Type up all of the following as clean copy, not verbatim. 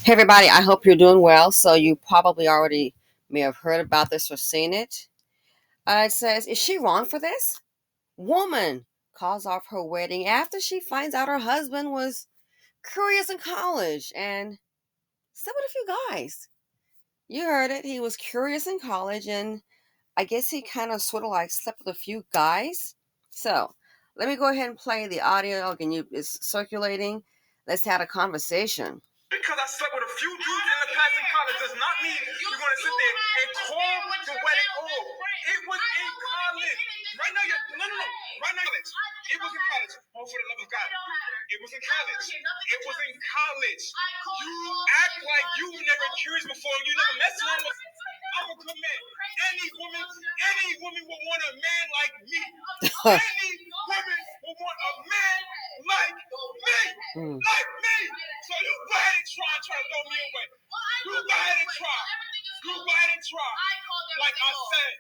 Hey everybody, I hope you're doing well. So you probably already may have heard about this or seen it. It says, is she wrong for this? Woman calls off her wedding after she finds out her husband was curious in college and slept with a few guys. You heard it. He was curious in college and I guess he kind of sort of like slept with a few guys. So let me go ahead and play the audio. Again, it's circulating. Let's have a conversation. Because I slept with a few dudes in the past in college does not mean you're going to sit there and call the wedding off. It was in college. Right now, no. Right now, it was in college. Oh, for the love of God. It was in college. It was in college. You act like you were never curious before. You never messed around with. I'm a good man. Any woman will want a man like me. Any woman will want a man like me. Like me. So you go ahead and try to throw me away. You go ahead and try. You go ahead and try. Like I said,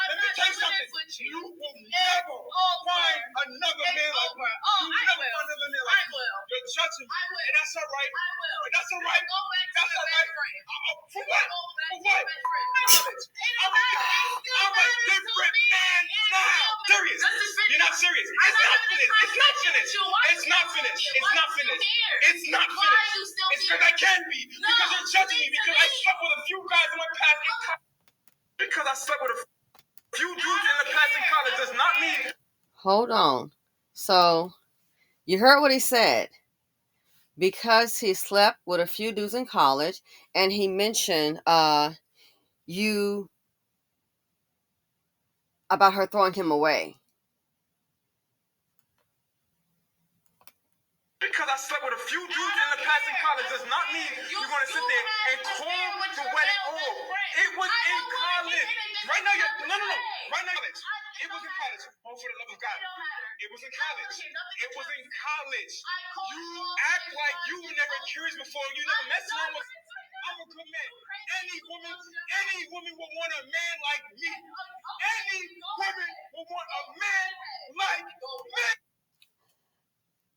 let me tell you something. You will never find another man like me. You will never find another man like me. You're judging me. And that's all right. That's all right. That's all right. For what? For what? I'm a different man now. Serious. You're not serious. It's not finished. It's not finished. It's not finished. It's not finished. It's not finished. It's because I can be. Because you're judging me. Because I slept with a few guys in my past in college. Because I slept with a few dudes in the past in college does not mean. Hold on. So you heard what he said. Because he slept with a few dudes in college, and he mentioned you about her throwing him away. Because I slept with a few dudes in the past in college does not mean you're going to sit there and call the wedding off. It was in college. Right now, no. Right now, it was in college. Oh, for the love of God. It was in college. It was in college. You act like you were never curious before. You never messed around with. I'm a good man. Any woman will want a man like me. Any woman will want a man like me.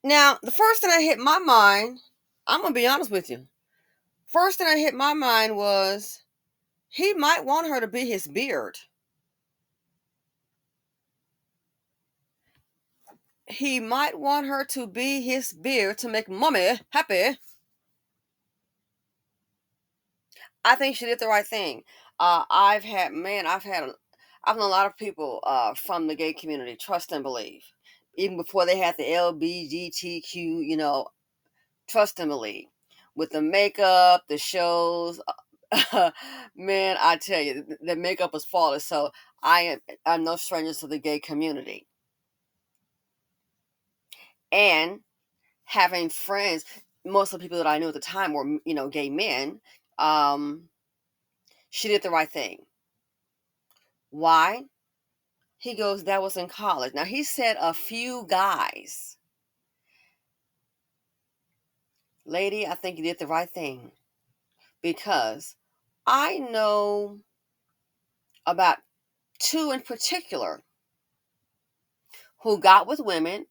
Now, the first thing that hit my mind, I'm going to be honest with you. First thing that hit my mind was he might want her to be his beard. He might want her to be his beard to make mommy happy. I think she did the right thing. I've known a lot of people from the gay community trust and believe. Even before they had the LGBTQ, trust and believe. With the makeup, the shows, man, I tell you, the makeup was flawless. So I'm no stranger to the gay community. And having friends, most of the people that I knew at the time were, gay men. She did the right thing. Why? He goes, that was in college. Now, he said a few guys. Lady, I think you did the right thing. Because I know about two in particular who got with women.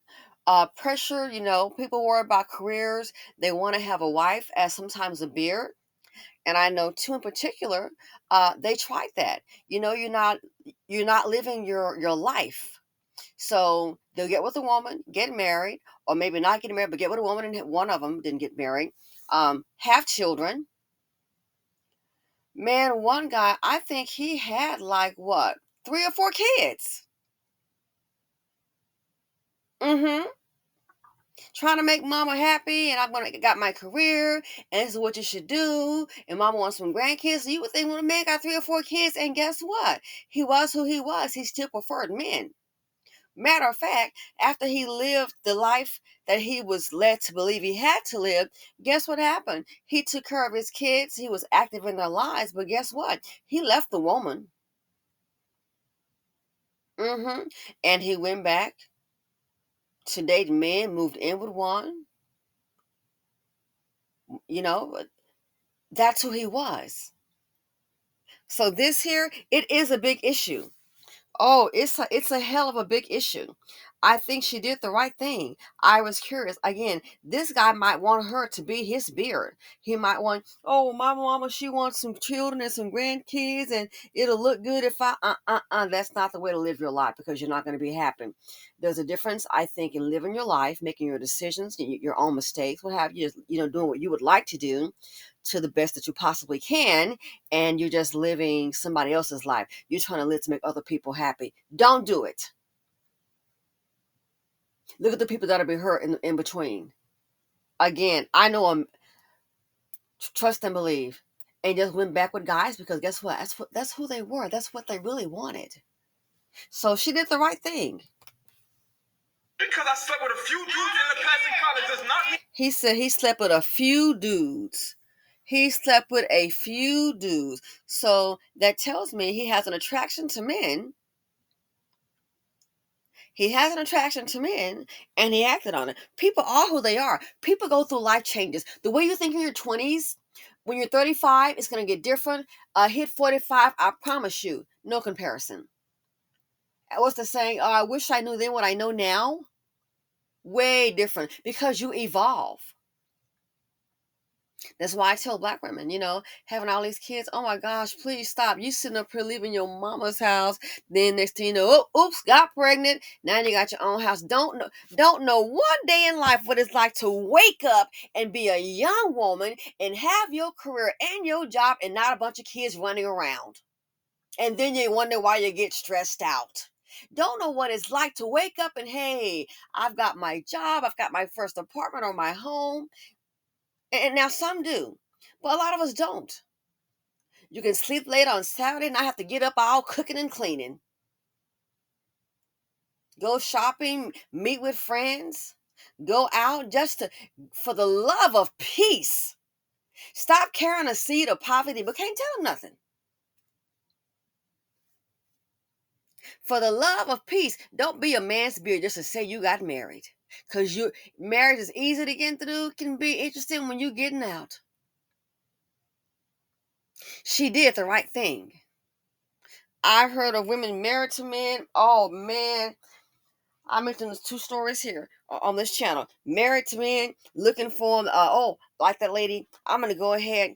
Pressure, people worry about careers. They want to have a wife as sometimes a beard. And I know two in particular, they tried that. You're not living your life. So they'll get with a woman, get married, or maybe not get married, but get with a woman, and one of them didn't get married. Have children. Man, one guy, I think he had like what, 3 or 4 kids. Mm-hmm. Trying to make mama happy, and got my career, and this is what you should do. And mama wants some grandkids. So you would think when a man got 3 or 4 kids, and guess what? He was who he was. He still preferred men. Matter of fact, after he lived the life that he was led to believe he had to live, guess what happened? He took care of his kids. He was active in their lives, but guess what? He left the woman. Mm-hmm. And he went back to date men, moved in with one. That's who he was. So this here, it is a big issue. Oh, it's a hell of a big issue. I think she did the right thing. I was curious. Again, this guy might want her to be his beard. He might want, oh, my mama, she wants some children and some grandkids, and it'll look good if I, That's not the way to live your life, because you're not going to be happy. There's a difference, I think, in living your life, making your decisions, your own mistakes, what have you, doing what you would like to do to the best that you possibly can, and you're just living somebody else's life. You're trying to live to make other people happy. Don't do it. Look at the people that'll be hurt in between. Again, I know them, trust and believe, and just went back with guys because guess what? That's who they were. That's what they really wanted. So she did the right thing. Because I slept with a few dudes in the past in college does not mean. He said he slept with a few dudes. He slept with a few dudes. So that tells me he has an attraction to men. He has an attraction to men, and he acted on it. People are who they are. People go through life changes. The way you think in your 20s, when you're 35, it's going to get different. Hit 45, I promise you, no comparison. What's the saying? I wish I knew then what I know now. Way different, because you evolve. That's why I tell black women, having all these kids, oh my gosh, please stop. You sitting up here leaving your mama's house. Then next thing you know, oh, oops, got pregnant. Now you got your own house. Don't know one day in life what it's like to wake up and be a young woman and have your career and your job and not a bunch of kids running around. And then you wonder why you get stressed out. Don't know what it's like to wake up and, hey, I've got my job, I've got my first apartment or my home. And now some do, but a lot of us don't. You can sleep late on Saturday and not have to get up all cooking and cleaning. Go shopping, meet with friends, go out for the love of peace. Stop carrying a seed of poverty, but can't tell them nothing. For the love of peace, don't be a man's beard just to say you got married. Because marriage is easy to get through, can be interesting when you're getting out. She did the right thing. I've heard of women married to men. Oh, man. I mentioned there's two stories here on this channel. Married to men, looking for them. Like that lady. I'm going to go ahead.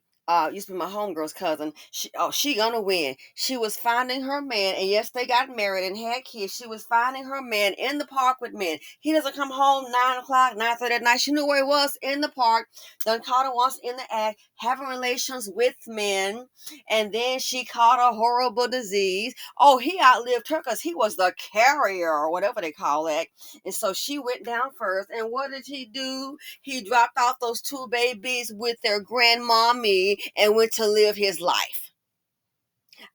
Used to be my homegirl's cousin. She gonna win. She was finding her man, and yes, they got married and had kids. She was finding her man in the park with men. He doesn't come home 9 o'clock, 9:30 at night. She knew where he was, in the park. Done caught her once in the act, having relations with men, and then she caught a horrible disease. Oh, he outlived her because he was the carrier or whatever they call that. And so she went down first. And what did he do? He dropped off those two babies with their grandmommy and went to live his life.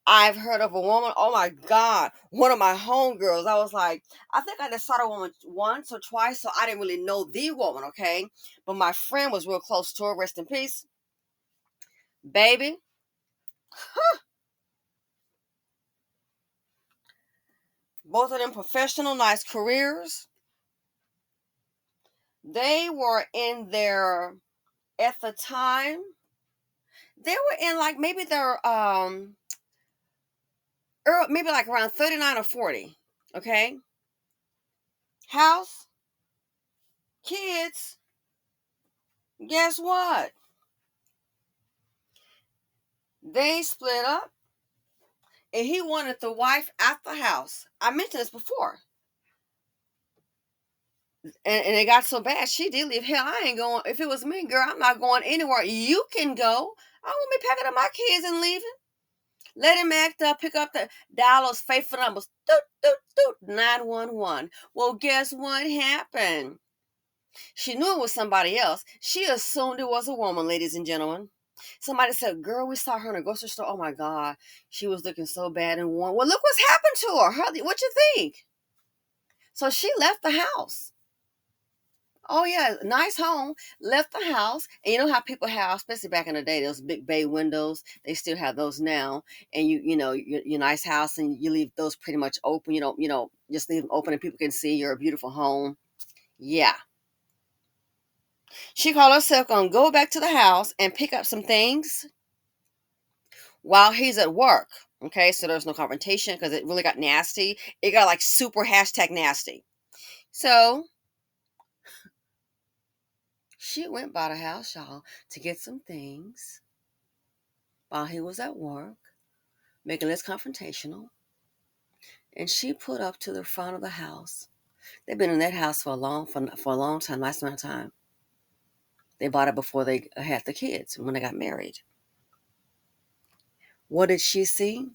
I've heard of a woman, oh my God, one of my homegirls. I was like, I think I just saw the woman once or twice, so I didn't really know the woman, okay? But my friend was real close to her, rest in peace. Baby, both of them professional, nice careers. They were in their, at the time, they were in like maybe their maybe like around 39 or 40. Okay. House, kids. Guess what? They split up, and he wanted the wife at the house. I mentioned this before. And it got so bad, she did leave. Hell, I ain't going. If it was me, girl, I'm not going anywhere. You can go. I won't be packing up my kids and leaving. Let him act up, pick up the dialers, faithful numbers. Doot, doot, doot, 911. Well, guess what happened? She knew it was somebody else. She assumed it was a woman, ladies and gentlemen. Somebody said, girl, we saw her in a grocery store. Oh my God. She was looking so bad and warm. Well, look what's happened to her. What you think? So she left the house. Oh yeah, nice home. Left the house, and you know how people have, especially back in the day, those big bay windows. They still have those now. And your nice house, and you leave those pretty much open. Just leave them open, and people can see your beautiful home. Yeah, she called herself gonna go back to the house and pick up some things while he's at work. Okay, so there's no confrontation because it really got nasty. It got like super hashtag nasty. So she went by the house, y'all, to get some things while he was at work, making less confrontational. And she put up to the front of the house. They've been in that house for a long time, last amount of time. They bought it before they had the kids when they got married. What did she see?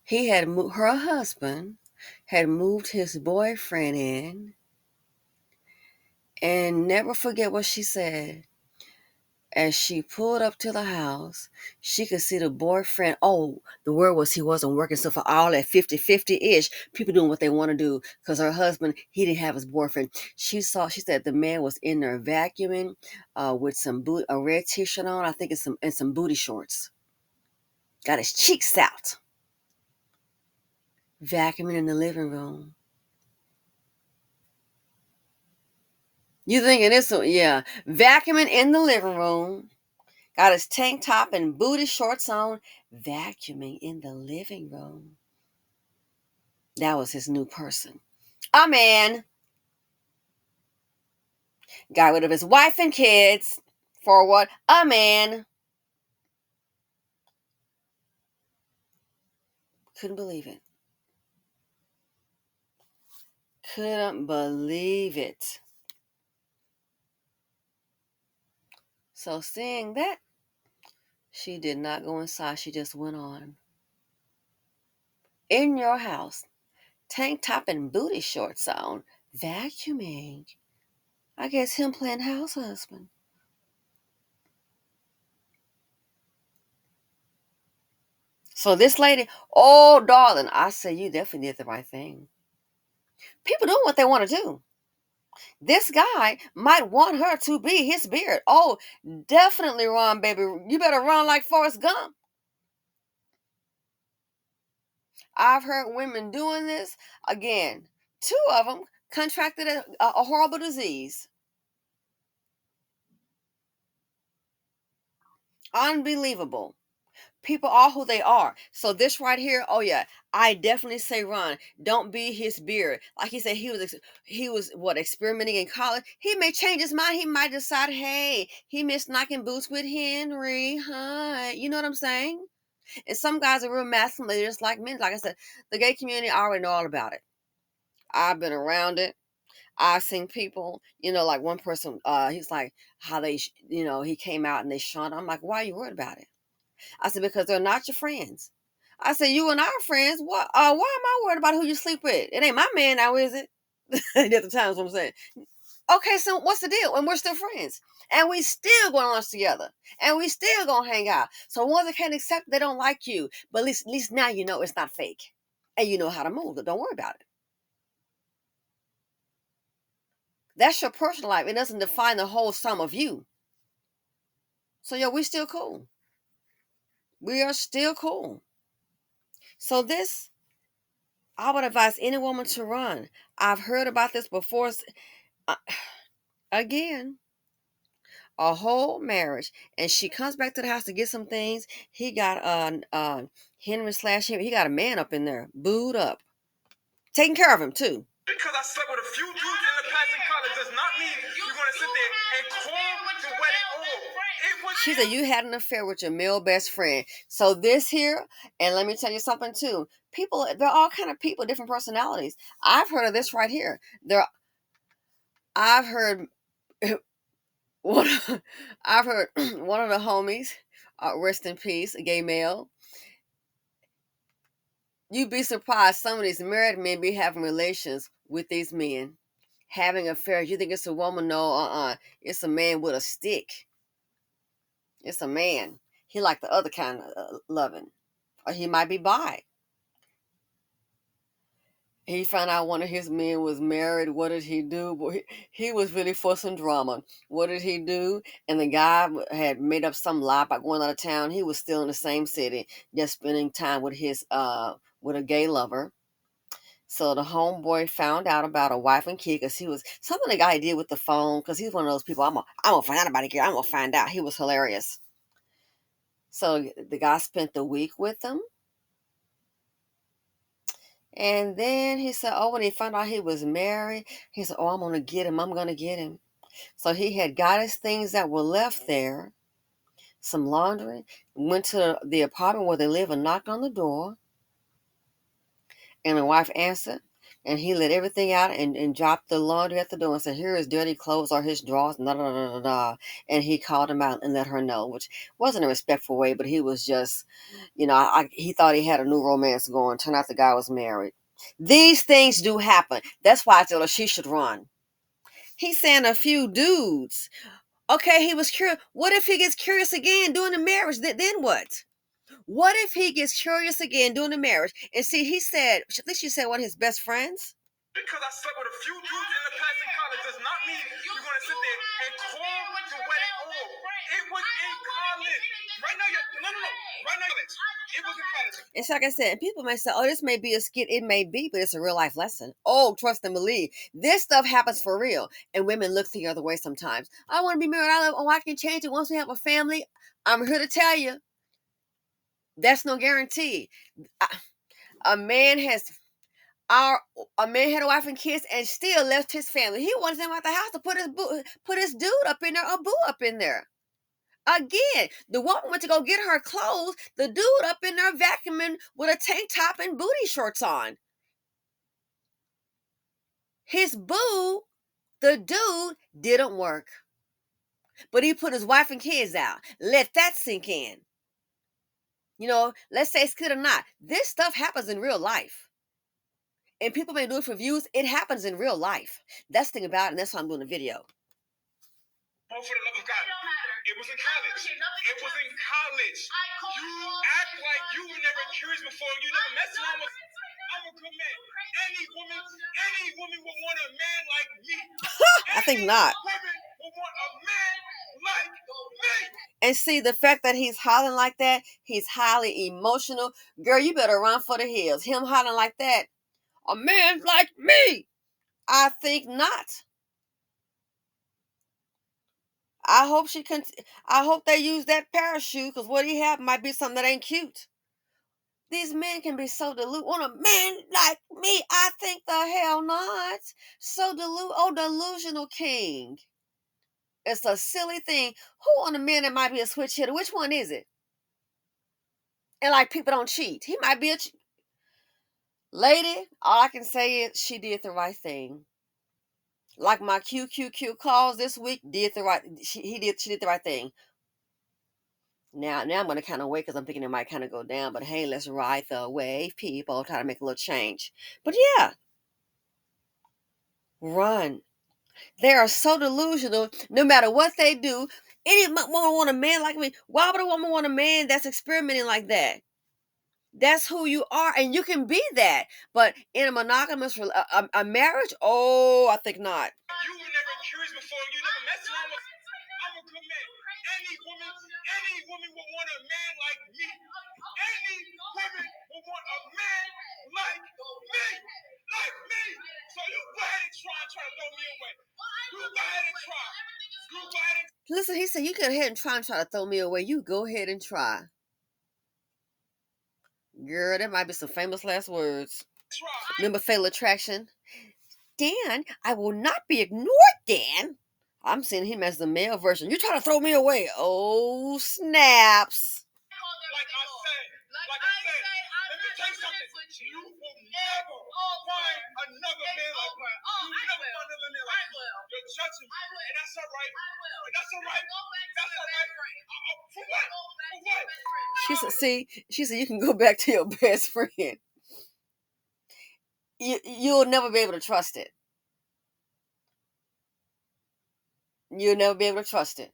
Her husband had moved his boyfriend in, and never forget what she said. As she pulled up to the house, she could see the boyfriend. Oh, the word was he wasn't working. So for all that 50-50-ish, people doing what they want to do because her husband, he didn't have his boyfriend. She said the man was in there vacuuming with a red t-shirt on. I think it's some booty shorts. Got his cheeks out. Vacuuming in the living room. You thinking this one? Yeah. Vacuuming in the living room. Got his tank top and booty shorts on. Vacuuming in the living room. That was his new person. A man. Got rid of his wife and kids. For what? A man. Couldn't believe it. Couldn't believe it. So seeing that, she did not go inside. She just went on. In your house. Tank top and booty shorts on. Vacuuming. I guess him playing house husband. So this lady, oh darling, I say you definitely did the right thing. People doing what they want to do. This guy might want her to be his beard. Oh, definitely run, baby. You better run like Forrest Gump. I've heard women doing this. Again, 2 of them contracted a horrible disease. Unbelievable. People are who they are. So this right here, oh yeah, I definitely say run. Don't be his beard. Like he said, he was what, experimenting in college. He may change his mind. He might decide, hey, he missed knocking boots with Henry. Huh? You know what I'm saying? And some guys are real masculine. They're just like men. Like I said, the gay community, I already know all about it. I've been around it. I've seen people, like one person, he's like, how they, he came out and they shunned. I'm like, why are you worried about it? I said, because they're not your friends. I said, you and I are friends. What? Why am I worried about who you sleep with? It ain't my man now, is it? At the times, what I'm saying. Okay, so what's the deal? And we're still friends, and we still going to lunch together, and we still gonna hang out. So ones that can't accept, they don't like you, but at least now you know it's not fake, and you know how to move. Don't worry about it. That's your personal life. It doesn't define the whole sum of you. So we still cool. We are still cool. So this, I would advise any woman to run. I've heard about this before. Uh, Again, a whole marriage, and she comes back to the house to get some things. He got Henry slash him. He got a man up in there, booed up, taking care of him too. Because I slept with a few dudes in the past in college does not mean you're gonna sit there and call the wedding off. She said you had an affair with your male best friend. So this here, and let me tell you something too. People, they're all kind of people, different personalities. I've heard of this right here. I've heard one. I've heard one of the homies, rest in peace, a gay male. You'd be surprised some of these married men be having relations with these men, having affairs. You think it's a woman? No, it's a man with a stick. It's a man. He like the other kind of loving, or he might be bi. He found out one of his men was married. What did he do? Boy, he was really for some drama. What did he do? And the guy had made up some lie about going out of town. He was still in the same city, just spending time with his with a gay lover. So the homeboy found out about a wife and kid because he was something the guy did with the phone, because he's one of those people. I'm gonna find out about it. I'm gonna find out. He was hilarious. So the guy spent the week with them. And then he said, oh, when he found out he was married, he said, oh, I'm going to get him. I'm going to get him. So he had got his things that were left there, some laundry, went to the apartment where they live and knocked on the door. And the wife answered, and he let everything out and dropped the laundry at the door and said, here is dirty clothes or his drawers, da da da da da. And he called him out and let her know, which wasn't a respectful way, but he was just, he thought he had a new romance going. Turned out the guy was married. These things do happen. That's why I tell her she should run. He's saying a few dudes. Okay, he was curious. What if he gets curious again during the marriage? Then what? What if he gets curious again during the marriage? And see, he said, I think she said one of his best friends. Because I slept with a few dudes in the past in college does not mean you're going to sit there and call the wedding off. It was in college. Right now, no. Right now, it was in college. It's like I said, people may say, oh, this may be a skit. It may be, but it's a real life lesson. Oh, trust and believe. This stuff happens for real. And women look the other way sometimes. I want to be married. I can change it once we have a family. I'm here to tell you. That's no guarantee. A man has a man had a wife and kids and still left his family. He wanted them out the house to put his dude up in there, a boo up in there. Again, the woman went to go get her clothes. The dude up in there vacuuming with a tank top and booty shorts on. His boo, the dude, didn't work. But he put his wife and kids out. Let that sink in. Let's say it's good or not. This stuff happens in real life. And people may do it for views. It happens in real life. That's the thing about it, and that's why I'm doing a video. Oh, for the love of God. It was in college. It was in college. You act like you were never curious before. You never messed around with. I'm a good man. Any woman would want a man like me. I think not. Women would want a man like me. And see, the fact that he's hollering like that, he's highly emotional. Girl, you better run for the hills. Him hollering like that. A man like me? I think not. I hope they use that parachute, because what he have might be something that ain't cute. These men can be so deluded. Want a man like me? I think the hell not. So delusional king. It's a silly thing. Who on a man that might be a switch hitter? Which one is it? And like, people don't cheat. He might be a lady. All I can say is she did the right thing. Like my QQQ calls this week, she did the right thing. Now I'm going to kind of wait, because I'm thinking it might kind of go down. But hey, let's ride the wave, people. Try to make a little change. But yeah, run. They are so delusional. No matter what they do, any woman want a man like me. Why would a woman want a man that's experimenting like that? That's who you are, and you can be that. But in a monogamous a marriage, oh, I think not. You were never curious before. You never messed around with. I'm a good man. Any woman would want a man like me. Any woman would want a man like me. Like me. So you go ahead and try to throw me away. You go ahead and try. Listen, he said, you go ahead and try to throw me away. You go ahead and try. Girl, that might be some famous last words. Remember Fatal Attraction? Dan, I will not be ignored, Dan. I'm seeing him as the male version. You trying to throw me away. Oh, snaps. Like I said, let me tell you something. You will never find another man like me. You will never find another man like me. You're judging me. And that's all right. That's all right. That's all right. For what? For what? She said, you can go back to your best friend. You'll never be able to trust it. You'll never be able to trust it.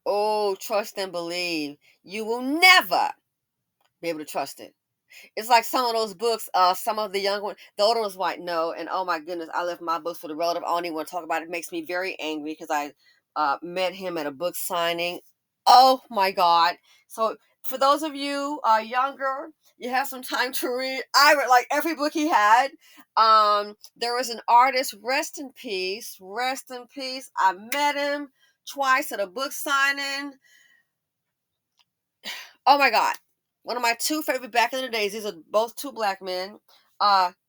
Oh, trust and believe. You will never be able to trust it. It's like some of those books, some of the young ones, the older ones might know, and oh my goodness, I left my books for the relative. I don't even want to talk about it. It makes me very angry, because I met him at a book signing. Oh my God. So for those of you younger, you have some time to read. I read like every book he had. There was an artist, rest in peace. I met him twice at a book signing. Oh my God. One of my two favorite back in the days. These are both two black men.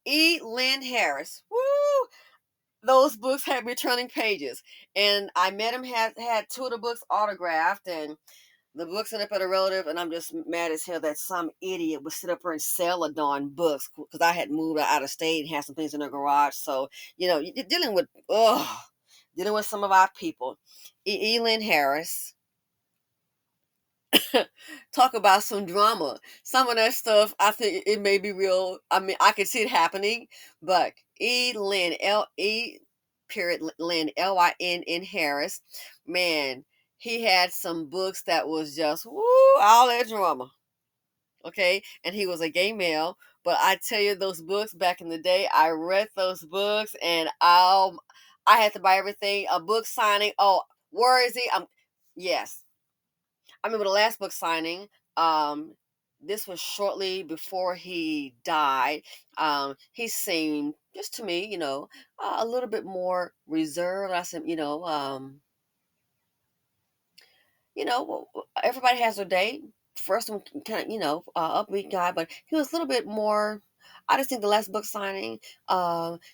E. Lynn Harris. Woo! Those books had me turning pages, and I met him. Had two of the books autographed, and the books ended up at a relative, and I'm just mad as hell that some idiot would sit up here and sell a darn books because I had moved out of state and had some things in the garage. So you're dealing with some of our people. Elin Harris. Talk about some drama. Some of that stuff, I think it may be real. I mean, I can see it happening, but Lynn period Lynn Lynn Harris, man, he had some books that was just woo all that drama. Okay, and he was a gay male. But I tell you, those books back in the day, I read those books, and I had to buy everything. A book signing. Oh, where is he? Yes. I remember the last book signing. Um, this was shortly before he died. He seemed, just to me, a little bit more reserved. I said, everybody has their day. First one, kind of, upbeat guy, but he was a little bit more. I just think the last book signing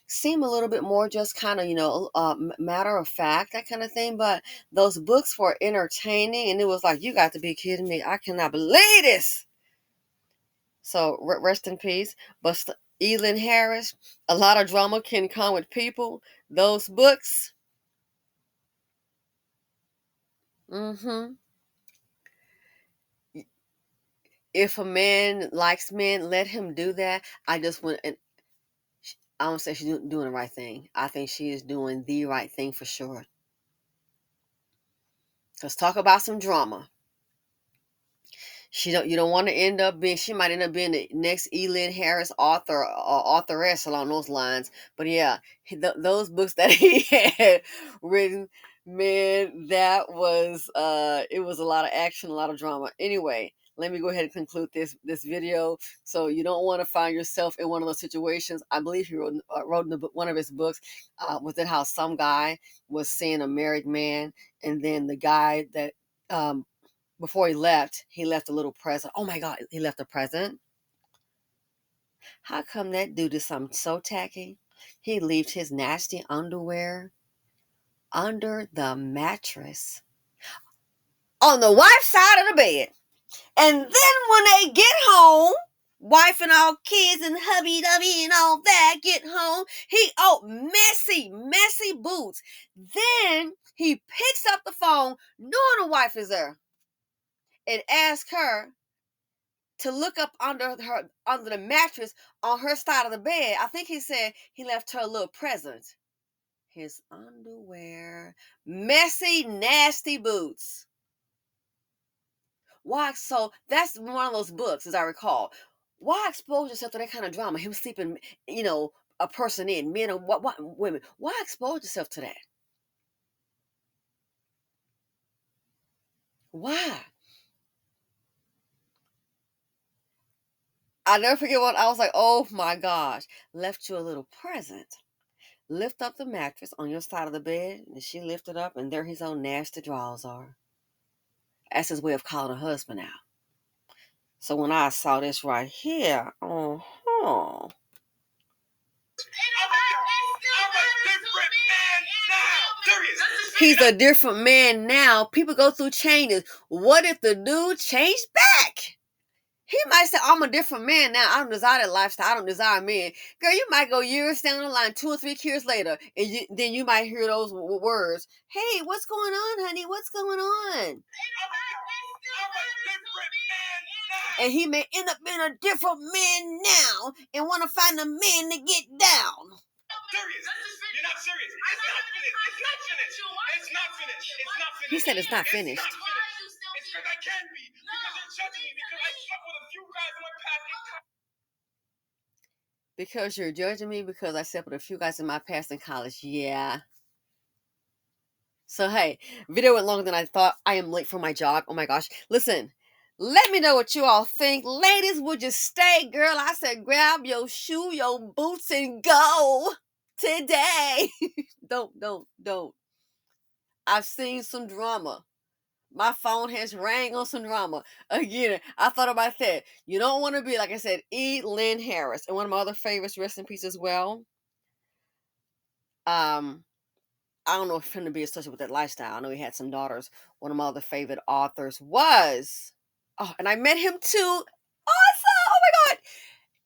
seemed a little bit more just kind of, matter of fact, that kind of thing. But those books were entertaining, and it was like, you got to be kidding me. I cannot believe this. So rest in peace. But Elin Harris, a lot of drama can come with people. Those books. Mm-hmm. If a man likes men, let him do that. I just want, and I don't say she's doing the right thing. I think she is doing the right thing for sure. Let's talk about some drama. You don't want to end up being, she might end up being the next Elin Harris author or authoress along those lines. But yeah, those books that he had written, man, that was it was a lot of action, a lot of drama. Anyway, let me go ahead and conclude this video. So you don't want to find yourself in one of those situations. I believe he wrote in one of his books was that how some guy was seeing a married man, and then the guy that before he left a little present. Oh my God, he left a present. How come that dude did something so tacky? He left his nasty underwear under the mattress on the wife's side of the bed. And then when they get home, wife and all kids and hubby dubby and all that get home, messy boots. Then he picks up the phone knowing the wife is there and asks her to look up under the mattress on her side of the bed. I think he said he left her a little present. His underwear. Messy, nasty boots. Why? So that's one of those books, as I recall. Why expose yourself to that kind of drama? Him sleeping, a person in, men or what women. Why expose yourself to that? Why? I never forget what I was like, oh my gosh, left you a little present. Lift up the mattress on your side of the bed, and she lifted up, and there his own nasty drawers are. That's his way of calling her husband out. So when I saw this right here, he's a different man now. People go through changes. What if the dude changed back? He might say, I'm a different man now. I don't desire that lifestyle. I don't desire men. Girl, you might go years down the line, 2 or 3 years later, and then you might hear those words. Hey, what's going on, honey? What's going on? And he may end up being a different man now and want to find a man to get down. Serious. You're not serious. It's not finished. It's not finished. He said it's not finished. It's because I can be. Because you're judging me. Because I slept with a few guys in my past. Because you're judging me because I slept with a few guys in my past in college. Yeah. So hey, video went longer than I thought. I am late for my job. Oh my gosh. Listen. Let me know what you all think. Ladies, would you stay, girl? I said grab your shoe, your boots, and go today. Don't. I've seen some drama. My phone has rang on some drama. Again, I thought about that. You don't want to be, like I said, E. Lynn Harris. And one of my other favorites, rest in peace as well. Um, I don't know if him to be associated with that lifestyle. I know he had some daughters. One of my other favorite authors was, oh, and I met him too. Awesome! Oh my God.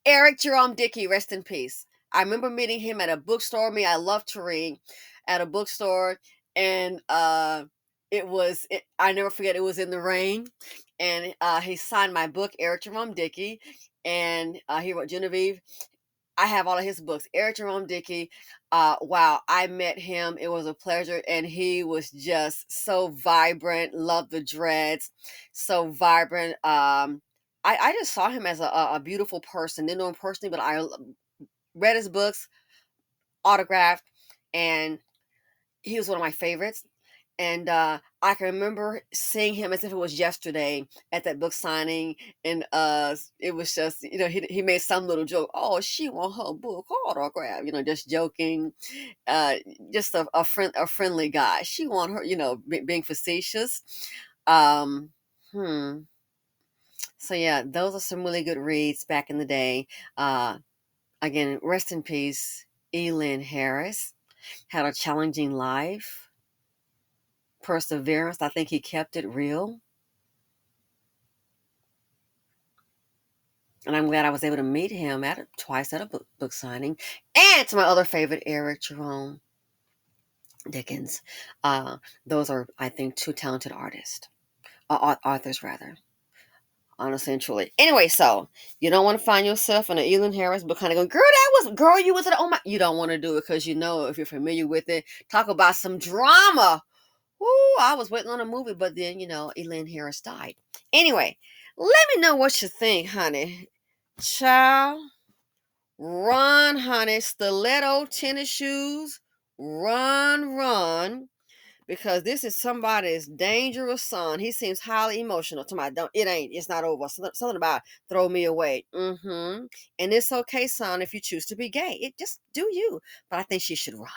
Eric Jerome Dickey, rest in peace. I remember meeting him at a bookstore. I love to read, at a bookstore, and I never forget, it was in the rain, and he signed my book, Eric Jerome Dickey, and he wrote Genevieve. I have all of his books. Eric Jerome Dickey. Wow, I met him. It was a pleasure, and he was just so vibrant. Loved the dreads, so vibrant. I just saw him as a beautiful person. Didn't know him personally, but I read his books, autographed, and he was one of my favorites. And I can remember seeing him as if it was yesterday at that book signing, and it was just, he made some little joke. Oh, she want her book autograph, just joking. Uh, just a friendly guy. She want her, being facetious. Um, hmm. So yeah, those are some really good reads back in the day. Uh, Again, rest in peace, Elin Harris. Had a challenging life, perseverance. I think he kept it real. And I'm glad I was able to meet him twice at a book signing. And to my other favorite, Eric Jerome Dickens. Those are, I think, two talented artists, authors rather. Honestly and truly. Anyway, so you don't want to find yourself in an Elin Harris book kind of going, girl, you was it. Oh my, you don't want to do it because if you're familiar with it, talk about some drama. Ooh, I was waiting on a movie, but then, Elaine Harris died. Anyway, let me know what you think, honey. Child, run, honey. Stiletto tennis shoes. Run, run. Because this is somebody's dangerous son. He seems highly emotional. To my, don't, it ain't, it's not over. Something about throw me away. And it's okay, son, if you choose to be gay. It just do you. But I think she should run.